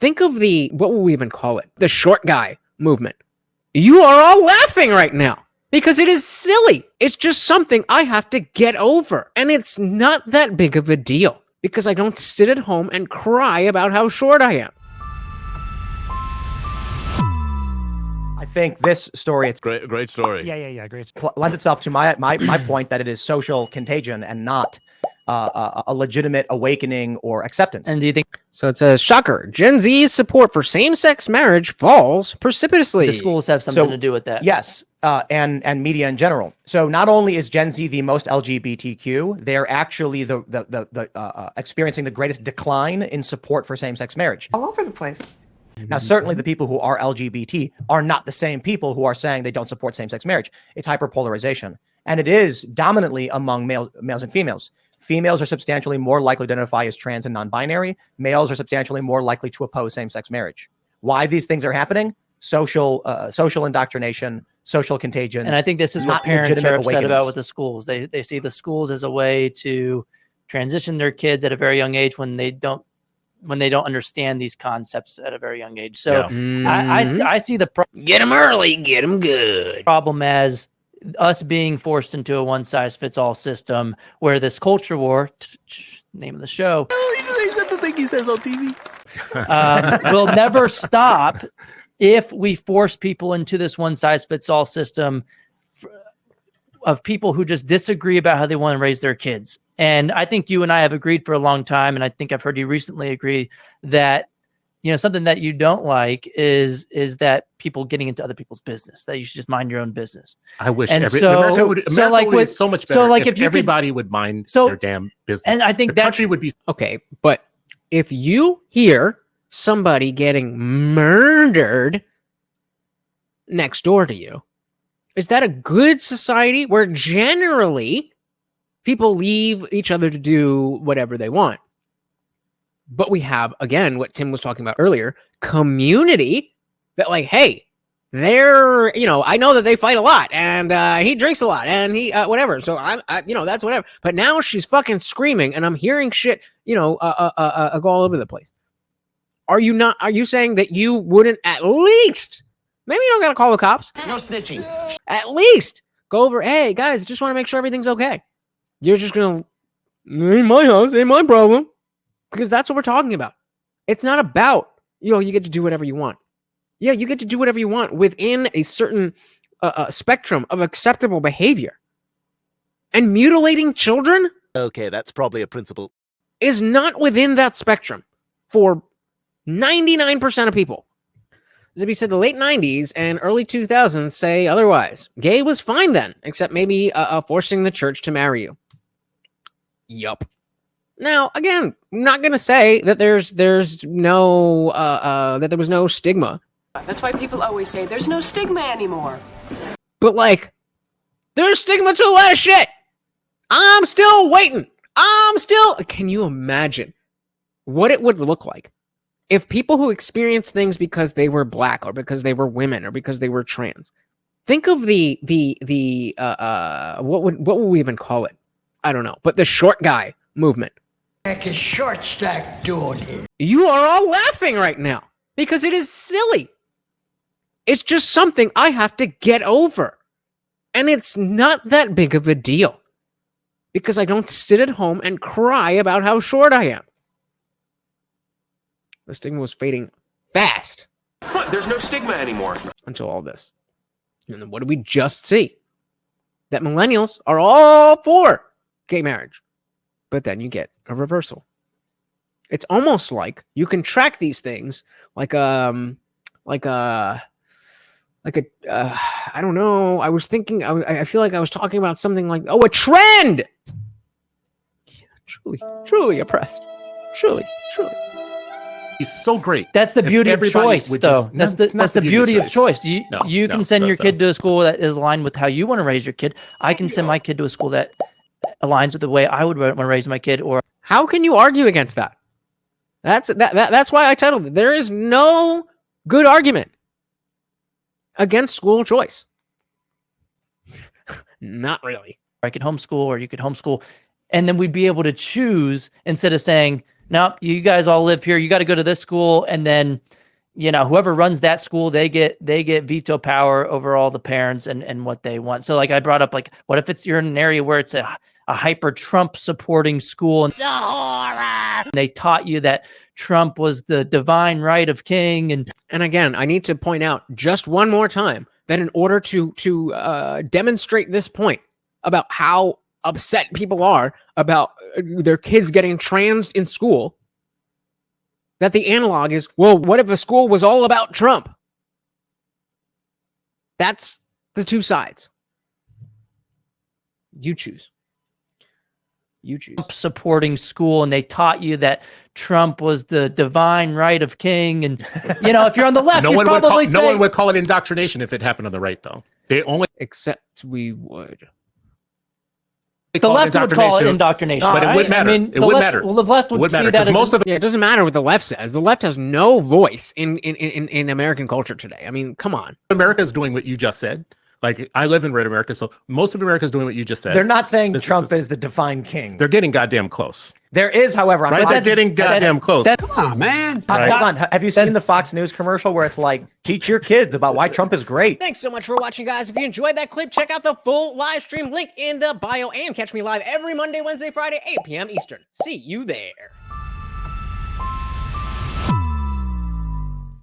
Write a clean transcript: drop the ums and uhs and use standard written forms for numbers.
Think of the, what will we even call it? The short guy movement. You are all laughing right now because it is silly. It's just something I have to get over. And it's not that big of a deal because I don't sit at home and cry about how short I am. I think this story, it's great story. Yeah, great. Lends itself to my point that it is social contagion and not a legitimate awakening or acceptance. And do you think so? It says, shocker, Gen Z's support for same-sex marriage falls precipitously. the schools have something to do with that? Yes, and media in general. So not only is Gen Z the most LGBTQ, they're actually the experiencing the greatest decline in support for same-sex marriage. All over the place. Now, certainly the people who are LGBT are not the same people who are saying they don't support same-sex marriage. It's hyperpolarization. And it is dominantly among males and females. Females are substantially more likely to identify as trans and non-binary. Males are substantially more likely to oppose same-sex marriage. Why these things are happening? Social indoctrination, social contagion. And I think this is what parents are upset about with the schools. They see the schools as a way to transition their kids at a very young age when they don't understand these concepts at a very young age. So I see the get them early, get them good problem as us being forced into a one-size-fits-all system where this culture war, name of the show, He said the thing he says on TV. will never stop if we force people into this one-size-fits-all system of people who just disagree about how they want to raise their kids. And I think you and I have agreed for a long time, and I think I've heard you recently agree that, something that you don't like is that people getting into other people's business, that you should just mind your own business. I wish America would be so much better if everybody would mind their damn business. And I think the country would be okay. But if you hear somebody getting murdered next door to you, is that a good society where generally people leave each other to do whatever they want? But we have, again, what Tim was talking about earlier, community that like, hey, they're, I know that they fight a lot and he drinks a lot and he, whatever. So I that's whatever. But now she's fucking screaming and I'm hearing shit, go all over the place. Are you saying that you wouldn't at least, maybe you don't got to call the cops. No snitching. At least go over, hey guys, just want to make sure everything's okay. You're just going to, ain't my house, ain't my problem. Because that's what we're talking about. It's not about, you get to do whatever you want. Yeah, you get to do whatever you want within a certain spectrum of acceptable behavior. And mutilating children? Okay, that's probably a principle. Is not within that spectrum for 99% of people. Zibby said the late 90s and early 2000s say otherwise. Gay was fine then, except maybe forcing the church to marry you. Yup. Now, again, I'm not going to say that there's no that there was no stigma. That's why people always say there's no stigma anymore. But like, there's stigma to a lot of shit. I'm still waiting. Can you imagine what it would look like if people who experience things because they were black or because they were women or because they were trans? Think of the what would we even call it? I don't know. But the short guy movement. Like a short stack dude. You are all laughing right now because it is silly. It's just something I have to get over. And it's not that big of a deal because I don't sit at home and cry about how short I am. The stigma was fading fast. What? There's no stigma anymore. Until all this. And then what did we just see? That millennials are all for gay marriage. But then you get a reversal. It's almost like you can track these things like I don't know. I was thinking, I feel like I was talking about something like, a trend. Yeah, truly oppressed. Truly. He's so great. That's the beauty of choice, though. That's the beauty of choice. You can send your kid to a school that is aligned with how you want to raise your kid. I can send my kid to a school that aligns with the way I would want to raise my kid. Or how can you argue against that? That's why I titled it. There is no good argument against school choice. Not really. I could homeschool or you could homeschool. And then we'd be able to choose instead of saying, no, you guys all live here. You got to go to this school. And then, whoever runs that school, they get veto power over all the parents and what they want. So like I brought up, like, what if you're in an area where it's a hyper Trump supporting school and they taught you that Trump was the divine right of king. And again, I need to point out just one more time that in order to demonstrate this point about how upset people are about their kids getting transed in school, that the analog is, well, what if the school was all about Trump? That's the two sides. You choose. Supporting school, and they taught you that Trump was the divine right of king. And if you're on the left, no you'd one probably no one would call it indoctrination if it happened on the right, though. They only except we would. The left would call it indoctrination, but it would matter. It would matter. Well, the left would see that as most of it doesn't matter what the left says. The left has no voice in American culture today. I mean, come on. America is doing what you just said. Like, I live in red America, so most of America is doing what you just said. They're not saying Trump is the divine king. They're getting goddamn close. There is, however, they're getting goddamn close. Come on, man. Hold on. Have you seen the Fox News commercial where it's like, teach your kids about why Trump is great? Thanks so much for watching, guys. If you enjoyed that clip, check out the full live stream link in the bio and catch me live every Monday, Wednesday, Friday, 8 p.m. Eastern. See you there.